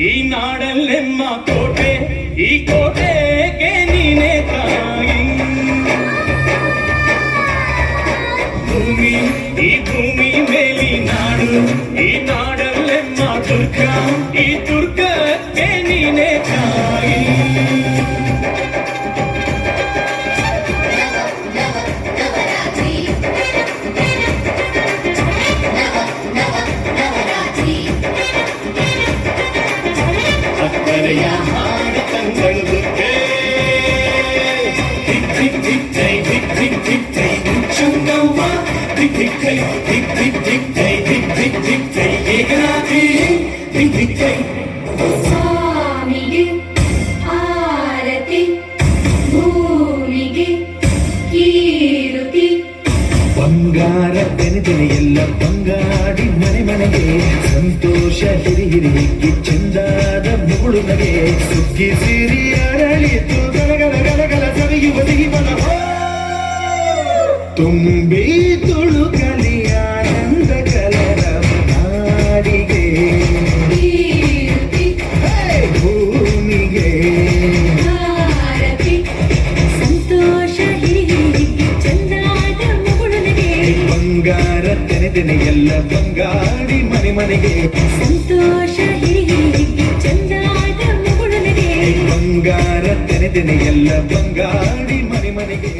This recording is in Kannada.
ಈ ನಾಡಲ್ಲೆಮ್ಮ ಕೋಟೆ, ಈ ಕೋಟೆಗೆ ನೀನೆ ತಾಯಿ. ಭೂಮಿ, ಈ ಭೂಮಿ ಮೇಲಿ ನಾಡು, ಈ ನಾಡಲ್ಲೆಮ್ಮ ದುರ್ಗ, ಈ ದುರ್ಗಕ್ಕೆ ನೀನೆ ತಾಯಿ. ಹಾಡಿ ತಂಗಳು ದುರ್ಗೆ ದಿಕ್ ದಿಕ್ ದಿಕ್ ಜೈ ದಿಕ್ ದಿಕ್ ದಿಕ್ ಜೈ ಚಂಗವ್ವ ದಿಕ್ ದಿಕ್ ಜೈ ದಿಕ್ ದಿಕ್ ದಿಕ್ ಜೈ ದಿಕ್ ದಿಕ್ ದಿಕ್ ಜೈ ಏಕನಾಥಿ ದಿಕ್ ದಿಕ್ ಜೈ. ಸ್ವಾಮಿಗೆ ಆರತಿ, ಭೂಮಿಗೆ ಕೀರುತಿ. ಬಂಗಾರ ತೆನೆ ಎಲ್ಲ ಬಂಗಾಡಿ ಮನೆ ಮನೆಗೆ ಸಂತೋಷ ಹಿರಿ ಹಿರಿ ಹಿಕ್ಕಿ ಚೆಂದಾದ ಮುಗುಳು ನಗೆ ಸುಗ್ಗಿ ಸಿರಿ ಅರಳಿತು ಗಲಗಲ ಗಲಗಲ ಸರಿಯುವ ದಿಗಿಮನ ತುಂಬಿ ತುಳುಕಲಿ ಆನಂದ ಕಲರವ ನಾಡಿಗೆ ಭೂಮಿಗೆ ಸಂತೋಷ ಹಿರಿ ಹಿರಿ ಚಂದಾದ ಮುಗುಳು ನಗೆ ಬಂಗಾರ ತೆನೆ ಎಲ್ಲ ಬಂಗಾಡಿ ಮನೆ ಮನೆಗೆ ಸಂತೋಷ ಹಿರಿ ಹಿರಿ ಚಂದಾದ ಮುಗುಳು ನಗೆ ಬಂಗಾರ ತೆನೆ ಎಲ್ಲ ಬಂಗಾಡಿ ಮನೆ ಮನೆಗೆ.